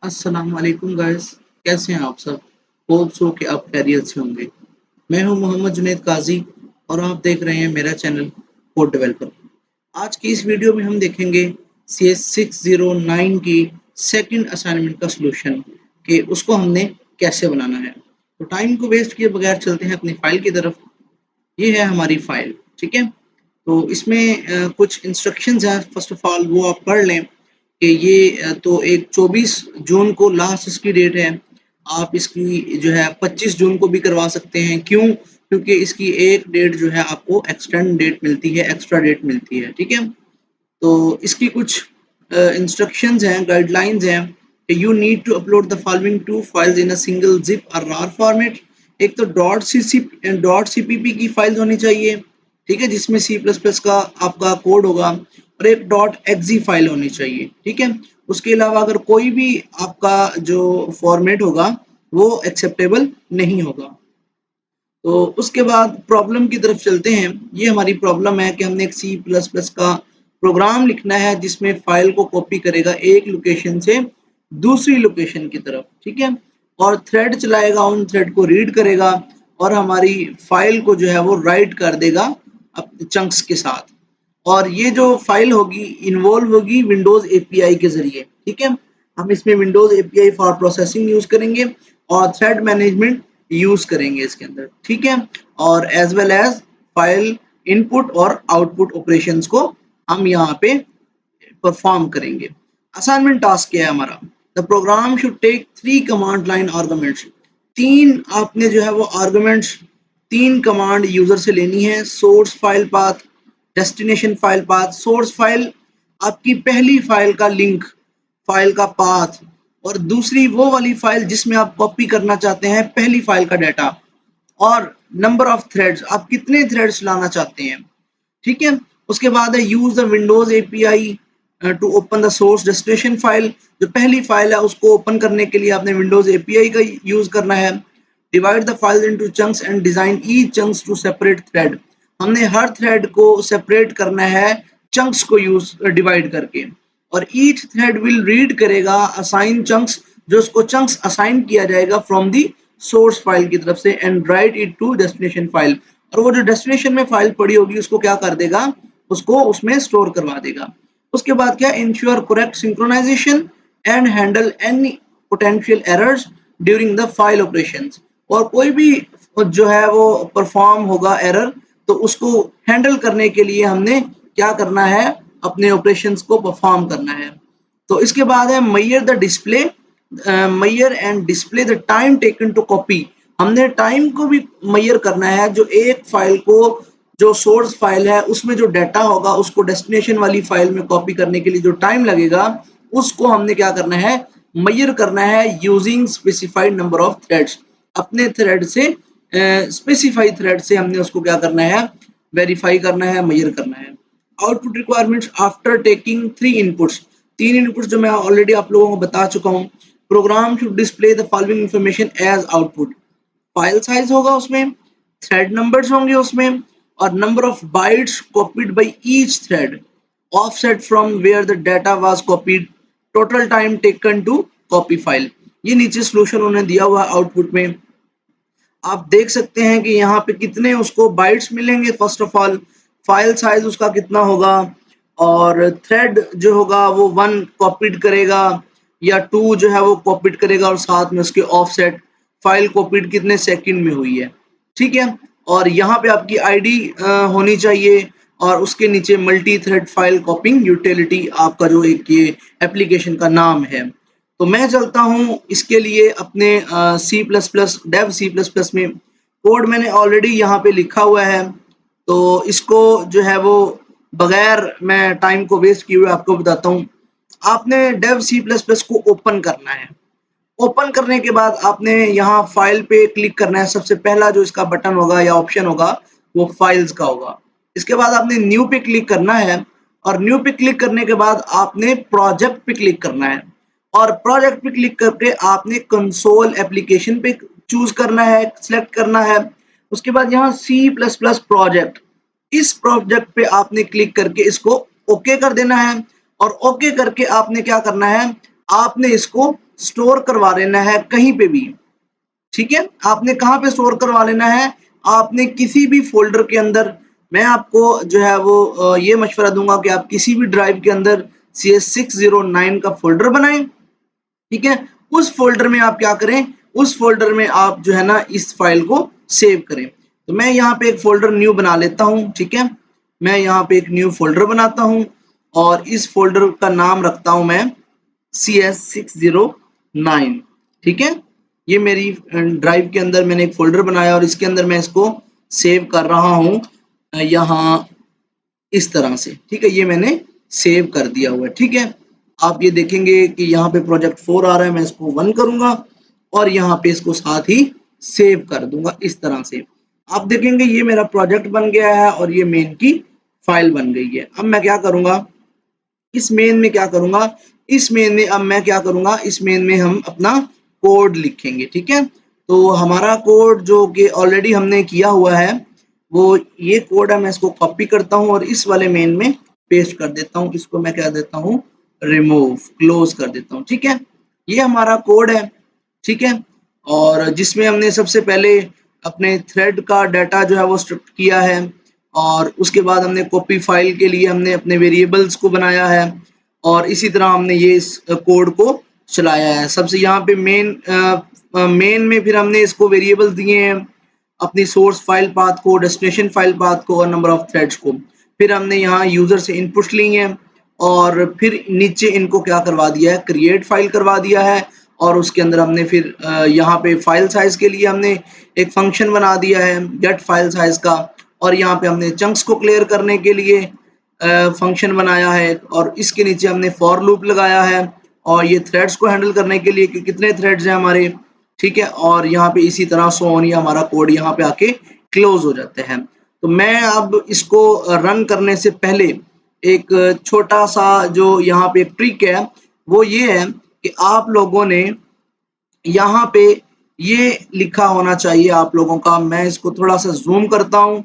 अस्सलाम वालेकुम गाइस, कैसे हैं आप सब? होप सो कि आप खैरियत से होंगे। मैं हूं मोहम्मद जुनैद काजी और आप देख रहे हैं मेरा चैनल कोड डेवलपर। आज की इस वीडियो में हम देखेंगे CS 609 की सेकंड असाइनमेंट का सॉल्यूशन कि उसको हमने कैसे बनाना है। तो टाइम को वेस्ट किए बगैर चलते हैं अपनी फाइल की तरफ। ये है हमारी फाइल, ठीक है। तो इसमें कुछ इंस्ट्रक्शंस हैं, फर्स्ट ऑफ ऑल वो आप पढ़ लें कि ये तो एक 24 जून को लास्ट इसकी डेट है। आप इसकी जो है 25 जून को भी करवा सकते हैं। क्यों? क्योंकि इसकी एक डेट जो है आपको एक्सटेंड डेट मिलती है, एक्स्ट्रा डेट मिलती है, ठीक है। तो इसकी कुछ इंस्ट्रक्शंस हैं, गाइडलाइंस हैं कि you need to upload the following two files in a single zip और रार फॉर्मेट। एक तो डॉट सीपीपी की फाइल्स होनी चाहिए, ठीक है, जिसमें सी प्लस प्लस का आपका कोड होगा, और एक डॉट एक्जी फाइल होनी चाहिए, ठीक है। उसके अलावा अगर कोई भी आपका जो फॉर्मेट होगा वो एक्सेप्टेबल नहीं होगा। तो उसके बाद प्रॉब्लम की तरफ चलते हैं। ये हमारी प्रॉब्लम है कि हमने एक सी प्लस प्लस का प्रोग्राम लिखना है जिसमें फाइल को कॉपी करेगा एक लोकेशन से दूसरी लोकेशन की तरफ, ठीक है, और थ्रेड चलाएगा, उन थ्रेड को रीड करेगा और हमारी फाइल को जो है वो राइट कर देगा अपने चंक्स के साथ। और ये जो फाइल होगी इन्वॉल्व होगी विंडोज एपीआई के जरिए, ठीक है। हम इसमें Windows API for processing use करेंगे और थ्रेड मैनेजमेंट यूज करेंगे इसके अंदर, ठीक है। और as well as file input और आउटपुट ऑपरेशंस को हम यहाँ पे परफॉर्म करेंगे। असाइनमेंट टास्क क्या है हमारा? The program should take 3 command line arguments. तीन आपने जो है वो आर्गुमेंट्स, तीन कमांड यूजर से लेनी है। Source file path, destination file path. Source file आपकी पहली फाइल का लिंक, फाइल का पाथ, और दूसरी वो वाली फाइल जिसमें आप कॉपी करना चाहते हैं पहली फाइल का डाटा, और नंबर ऑफ थ्रेड्स, आप कितने थ्रेड्स लाना चाहते हैं, ठीक है। उसके बाद है use the Windows API to open the source destination file. जो पहली फाइल है उसको ओपन करने के लिए आपने विंडोज एपीआई का यूज करना है। Divide the file into chunks and design each chunks to separate thread. हमने हर थ्रेड को सेपरेट करना है चंक्स को यूज डिवाइड करके, और ईच थ्रेड विल रीड करेगा असाइन चंक्स, जो उसको चंक्स असाइन किया जाएगा फ्रॉम दी सोर्स फाइल की तरफ से, and write it to destination file. और वो जो डेस्टिनेशन में फाइल पड़ी होगी उसको क्या कर देगा, उसको उसमें स्टोर करवा देगा। उसके बाद क्या, ensure correct synchronisation and handle any potential errors during the file operations. और कोई भी जो है वो परफॉर्म होगा एरर, तो उसको हैंडल करने के लिए हमने क्या करना है, अपने ऑपरेशंस को परफॉर्म करना है। तो इसके बाद है measure the display, measure and display the time taken to copy. हमने टाइम को भी मैयर करना है, जो एक फाइल को, जो सोर्स फाइल है उसमें जो डाटा होगा उसको डेस्टिनेशन वाली फाइल में कॉपी करने के लिए जो टाइम लगेगा उसको हमने क्या करना है, मैयर करना है using specified number of threads. अपने थ्रेड से, स्पेसिफाइड थ्रेड से हमने उसको क्या करना है, वेरीफाई करना है, मैयर करना है। Output requirements after taking 3 inputs. 3 inputs जो मैं ऑलरेडी आप लोगों को बता चुका हूँ। Program should display the following information as output. File size होगा उसमें, थ्रेड नंबर्स होंगे उसमें, और number of bytes copied by each thread, offset from where the data was copied, total time taken to copy file. ये नीचे solution उन्होंने दिया हुआ आउटपुट में। आप देख सकते हैं कि यहाँ पे कितने उसको बाइट्स मिलेंगे। First of all file size उसका कितना होगा, और थ्रेड जो होगा वो 1 कॉपीड करेगा या 2 जो है वो कॉपीड करेगा, और साथ में उसके ऑफसेट, फाइल कॉपीड कितने सेकंड में हुई है, ठीक है। और यहाँ पे आपकी आईडी होनी चाहिए, और उसके नीचे मल्टी थ्रेड फाइल कॉपिंग यूटिलिटी आपका जो एक ये एप्लीकेशन का नाम है। तो मैं चलता हूँ इसके लिए अपने C plus plus, Dev C plus plus में कोड मैंने ऑलरेडी यहाँ पे लिखा हुआ है। तो इसको जो है वो बगैर मैं टाइम को वेस्ट किए हुए आपको बताता हूँ। आपने डेव सी प्लस प्लस को ओपन करना है। ओपन करने के बाद आपने यहाँ फाइल पे क्लिक करना है। सबसे पहला जो इसका बटन होगा या ऑप्शन होगा वो फाइल्स का होगा। इसके बाद आपने न्यू पे क्लिक करना है, और न्यू पे क्लिक करने के बाद आपने प्रोजेक्ट पे क्लिक करना है, और प्रोजेक्ट पे क्लिक करके आपने कंसोल एप्लीकेशन पे चूज करना है, सिलेक्ट करना है। उसके बाद यहाँ सी प्लस प्लस प्रोजेक्ट, इस प्रोजेक्ट पे आपने क्लिक करके इसको ओके कर देना है, और ओके करके आपने क्या करना है, आपने इसको स्टोर करवा लेना है कहीं पे भी, ठीक है। आपने कहाँ पे स्टोर करवा लेना है, आपने किसी भी फोल्डर के अंदर। मैं आपको जो है वो ये मशवरा दूंगा कि आप किसी भी ड्राइव के अंदर CS609 का फोल्डर बनाएं, ठीक है। उस फोल्डर में आप क्या करें, उस फोल्डर में आप जो है ना इस फाइल को सेव करें। तो मैं यहाँ पे एक फोल्डर न्यू बना लेता हूँ, ठीक है। मैं यहाँ पे एक न्यू फोल्डर बनाता हूँ और इस फोल्डर का नाम रखता हूँ मैं CS609, ठीक है। ये मेरी ड्राइव के अंदर मैंने एक फोल्डर बनाया और इसके अंदर मैं इसको सेव कर रहा हूँ यहाँ इस तरह से, ठीक है। ये मैंने सेव कर दिया हुआ है, ठीक है। आप ये देखेंगे कि यहाँ पे प्रोजेक्ट 4 आ रहा है, मैं इसको 1 करूंगा और यहाँ पे इसको साथ ही सेव कर दूंगा इस तरह से। आप देखेंगे ये मेरा प्रोजेक्ट बन गया है और ये मेन की फाइल बन गई है। अब मैं क्या करूंगा, इस मेन में क्या करूंगा, इस मेन में अब मैं क्या करूंगा, इस मेन में हम अपना कोड लिखेंगे, ठीक है। तो हमारा कोड जो कि ऑलरेडी हमने किया हुआ है वो ये कोड है, मैं इसको कॉपी करता हूँ और इस वाले मेन में पेस्ट कर देता हूँ। इसको मैं क्या देता हूँ, रिमूव, क्लोज कर देता हूँ, ठीक है। ये हमारा कोड है, ठीक है। और जिसमें हमने सबसे पहले अपने थ्रेड का डाटा जो है वो स्ट्रिप किया है और उसके बाद हमने कॉपी फाइल के लिए हमने अपने वेरिएबल्स को बनाया है और इसी तरह हमने ये इस कोड को चलाया है। सबसे यहाँ पे मेन में फिर हमने इसको वेरिएबल्स दिए हैं, अपनी सोर्स फाइल पाथ को, डेस्टिनेशन फाइल पाथ को और नंबर ऑफ थ्रेड्स को। फिर हमने यहाँ यूजर से इनपुट्स ली हैं और फिर नीचे इनको क्या करवा दिया है, क्रिएट फाइल करवा दिया है और उसके अंदर हमने फिर यहाँ पे फाइल साइज के लिए हमने एक फंक्शन बना दिया है गेट फाइल साइज का और यहाँ पे हमने चंक्स को क्लियर करने के लिए फंक्शन बनाया है और इसके नीचे हमने फॉर लूप लगाया है और ये थ्रेड्स को हैंडल करने के लिए कि कितने थ्रेड्स हैं हमारे, ठीक है। और यहाँ पे इसी तरह सो ऑन, ये हमारा कोड यहाँ पे आके क्लोज हो जाते हैं। तो मैं अब इसको रन करने से पहले एक छोटा सा जो यहाँ पे ट्रिक है वो ये है कि आप लोगों ने यहाँ पे ये लिखा होना चाहिए आप लोगों का। मैं इसको थोड़ा सा जूम करता हूँ।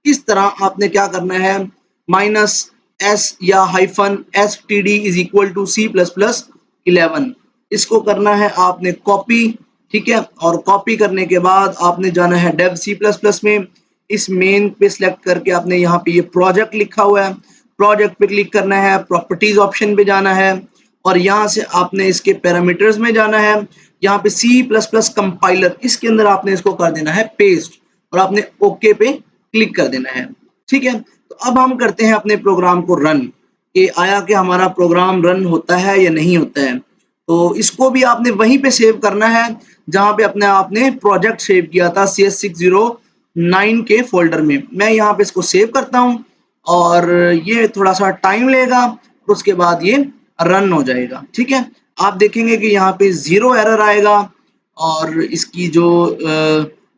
इस तरह आपने क्या करना है, -s या -std is equal to C++11 इसको करना है आपने कॉपी, ठीक है। और कॉपी करने के बाद आपने जाना है डेव C++ में, इस मेन पे सिलेक्ट करके आपने यहाँ पे ये प्रोजेक्ट लिखा हुआ है, प्रोजेक्ट पे क्लिक करना है, प्रॉपर्टीज ऑप्शन पे जाना है और यहाँ से आपने इसके पैरामीटर्स में जाना है। यहाँ पे C++ कंपाइलर, इसके अंदर आपने इसको कर देना है पेस्ट और आपने ओके पे क्लिक कर देना है, ठीक है। तो अब हम करते हैं अपने प्रोग्राम को रन, कि आया कि हमारा प्रोग्राम रन होता है या नहीं होता है। तो इसको भी आपने वहीं पे सेव करना है जहाँ पे अपने आपने प्रोजेक्ट सेव किया था CS609 के फोल्डर में। मैं यहाँ पे इसको सेव करता हूँ और ये थोड़ा सा टाइम लेगा, उसके बाद ये रन हो जाएगा, ठीक है। आप देखेंगे कि यहाँ पे 0 एरर आएगा और इसकी जो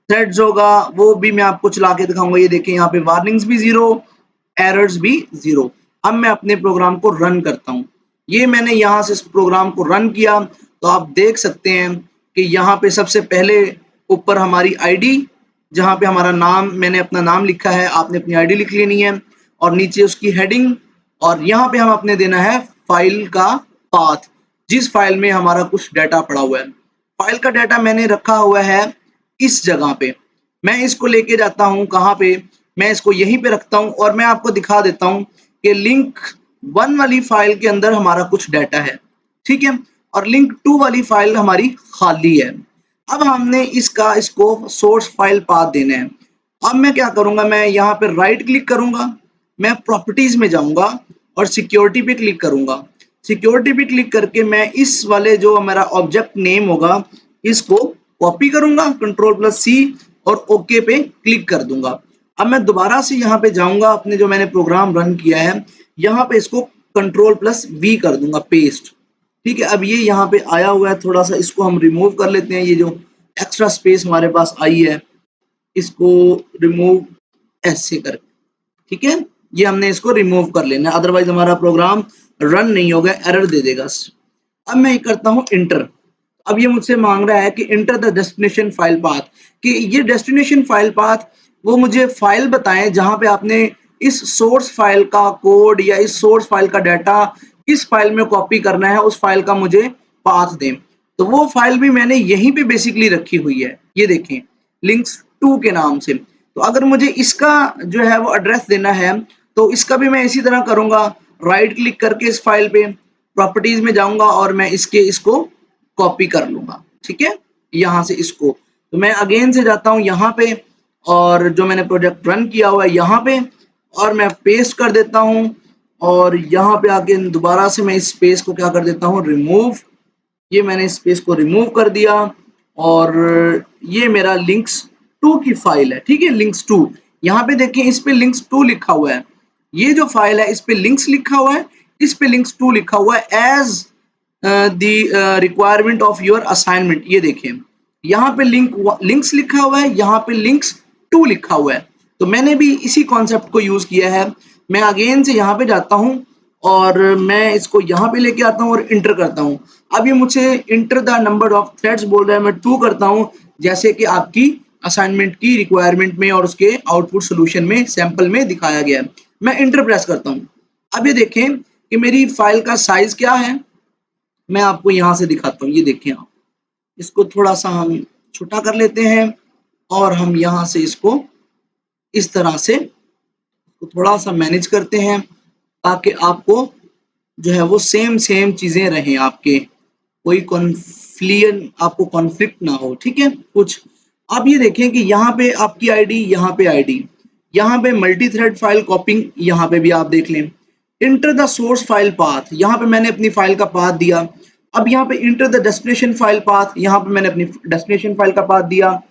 थ्रेड्स होगा वो भी मैं आपको चला के दिखाऊंगा। ये देखें यहाँ पे वार्निंग्स भी 0, एरर्स भी 0। अब मैं अपने प्रोग्राम को रन करता हूँ। ये मैंने यहाँ से इस प्रोग्राम को रन किया तो आप देख सकते हैं कि यहाँ पे सबसे पहले ऊपर हमारी आईडी, जहाँ पे हमारा नाम, मैंने अपना नाम लिखा है, आपने अपनी आईडी लिख लेनी है और नीचे उसकी हेडिंग और यहाँ पे हम अपने देना है फाइल का पाथ, जिस फाइल में हमारा कुछ डाटा पड़ा हुआ है। फाइल का डाटा मैंने रखा हुआ है इस जगह पे, मैं इसको लेके जाता हूँ कहाँ पे, मैं इसको यहीं पे रखता हूँ और मैं आपको दिखा देता हूँ कि लिंक 1 वाली फाइल के अंदर हमारा कुछ डाटा है, ठीक है, और लिंक 2 वाली फाइल हमारी खाली है। अब हमने इसको सोर्स फाइल पाथ देना है। अब मैं क्या करूंगा, मैं यहाँ पे राइट क्लिक करूंगा, मैं प्रॉपर्टीज में जाऊंगा और सिक्योरिटी पे क्लिक करूंगा। सिक्योरिटी पे क्लिक करके मैं इस वाले जो हमारा ऑब्जेक्ट नेम होगा इसको कॉपी करूंगा, Ctrl+C और ओके पे क्लिक कर दूंगा। अब मैं दोबारा से यहाँ पे जाऊंगा, अपने जो मैंने प्रोग्राम रन किया है यहाँ पे इसको Ctrl+V कर दूंगा, पेस्ट, ठीक है। अब ये यहाँ पे आया हुआ है, थोड़ा सा इसको हम रिमूव कर लेते हैं। ये जो एक्स्ट्रा स्पेस हमारे पास आई है इसको रिमूव ऐसे कर, ठीक है। ये हमने इसको रिमूव कर लेना है, अदरवाइज हमारा प्रोग्राम रन नहीं होगा, एरर दे देगा। अब मैं ये करता हूँ इंटर। अब ये मुझसे मांग रहा है कि enter the destination file path, कि ये डेस्टिनेशन फाइल पाथ वो मुझे फाइल बताएं जहां पे आपने इस सोर्स फाइल का कोड या इस सोर्स फाइल का डाटा इस फाइल में कॉपी करना है, उस फाइल का मुझे पाथ दें। तो वो फाइल भी मैंने यहीं पे बेसिकली रखी हुई है, ये देखें links2 के नाम से। तो अगर मुझे इसका जो है वो एड्रेस देना है तो इसका भी मैं इसी तरह करूंगा, राइट क्लिक करके इस फाइल पे प्रॉपर्टीज में जाऊंगा और मैं इसको कॉपी कर लूंगा, ठीक है, यहाँ से इसको। तो मैं अगेन से जाता हूँ यहाँ पे और जो मैंने प्रोजेक्ट रन किया हुआ है यहाँ पे, और मैं पेस्ट कर देता हूँ और यहाँ पे आके दोबारा से मैं इस स्पेस को क्या कर देता हूँ, रिमूव। ये मैंने स्पेस को रिमूव कर दिया और ये मेरा links2 की फाइल है, ठीक है, links2। यहाँ पे देखें इस पे links2 लिखा हुआ है, ये जो फाइल है इस पे links लिखा हुआ है, इस पे links2 लिखा हुआ है as the requirement of your assignment. ये देखें यहाँ पे links लिखा हुआ है, यहाँ पे links2 लिखा हुआ है। तो मैंने भी इसी कॉन्सेप्ट को यूज किया है। मैं अगेन से यहाँ पे जाता हूँ और मैं इसको यहाँ पे लेके आता हूँ और इंटर करता हूँ। अब ये मुझे enter the number of threads बोल रहा है, मैं 2 करता हूँ जैसे कि आपकी असाइनमेंट की रिक्वायरमेंट में और उसके आउटपुट सोल्यूशन में सैंपल में दिखाया गया है। मैं इंटर प्रेस करता हूँ। अब ये देखें कि मेरी फाइल का साइज क्या है, मैं आपको यहाँ से दिखाता हूँ। ये देखें आप, इसको थोड़ा सा हम छोटा कर लेते हैं और हम यहाँ से इसको इस तरह से थोड़ा सा मैनेज करते हैं ताकि आपको जो है वो सेम चीजें रहें, आपके कोई आपको कॉन्फ्लिक्ट ना हो, ठीक है कुछ। अब ये देखें कि यहाँ पे आपकी आईडी, यहाँ पे आईडी, यहाँ पे मल्टी थ्रेड फाइल कॉपिंग, यहाँ पे भी आप देख लें। Enter the source file path, यहाँ पे मैंने अपनी फाइल का पाथ दिया। अब यहाँ पे enter the destination file path, यहाँ पे मैंने अपनी डेस्टिनेशन फाइल का पाथ दिया।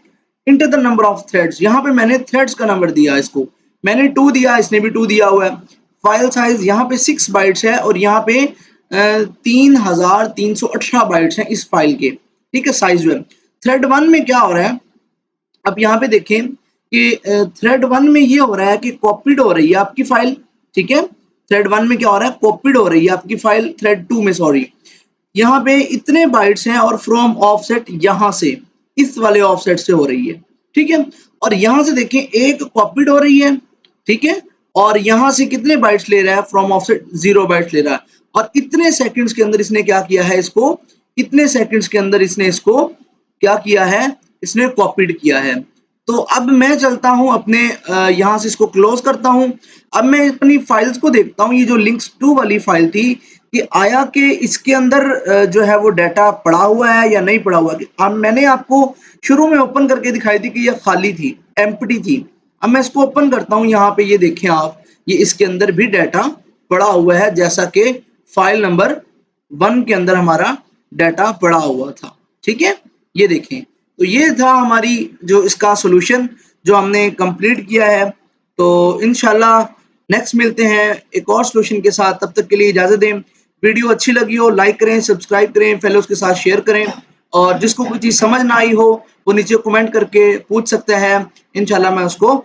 Enter the number of threads, यहाँ पे मैंने थ्रेड्स का नंबर दिया, इसको मैंने 2 दिया, इसने भी 2 दिया हुआ है। फाइल साइज यहाँ पे 6 बाइट्स है और यहाँ पे 3318 बाइट्स हैं इस फाइल के, ठीक है, साइज में। थ्रेड 1 में क्या हो रहा है, अब यहाँ पे देखें कि थ्रेड 1 में ये हो रहा है कि कॉपीड हो रही है आपकी फाइल, ठीक है। थ्रेड 1 में क्या हो रहा है, कॉपीड हो रही है आपकी फाइल। थ्रेड 2 में सॉरी, यहाँ पे इतने बाइट्स हैं और फ्रॉम ऑफसेट यहाँ से इस वाले ऑफसेट से हो रही है, ठीक है। और यहाँ से देखें एक कॉपीड हो रही है, ठीक है, और यहाँ से कितने बाइट्स ले रहा है, फ्रॉम ऑफसेट 0 बाइट्स ले रहा है। और इतने सेकंड्स के अंदर इसने क्या किया है, इसको इतने सेकंड्स के अंदर इसने इसको क्या किया है, इसने कॉपीड किया है। तो अब मैं चलता हूं अपने यहाँ से इसको क्लोज करता हूं। अब मैं अपनी फाइल्स को देखता हूं, ये जो links2 वाली फाइल थी कि आया कि इसके अंदर जो है वो डाटा पड़ा हुआ है या नहीं पड़ा हुआ है। अब मैंने आपको शुरू में ओपन करके दिखाई थी कि ये खाली थी, एम्प्टी थी। अब मैं इसको ओपन करता हूँ, यहाँ पे ये देखें आप, ये इसके अंदर भी डाटा पड़ा हुआ है जैसा कि फाइल नंबर 1 के अंदर हमारा डाटा पड़ा हुआ था, ठीक है। ये देखें, तो ये था हमारी जो इसका सॉल्यूशन जो हमने कंप्लीट किया है। तो इंशाल्लाह नेक्स्ट मिलते हैं एक और सॉल्यूशन के साथ, तब तक के लिए इजाजत दें। वीडियो अच्छी लगी हो लाइक करें, सब्सक्राइब करें, फेलोज के साथ शेयर करें और जिसको कोई चीज़ समझ ना आई हो वो नीचे कमेंट करके पूछ सकता है, इंशाल्लाह मैं उसको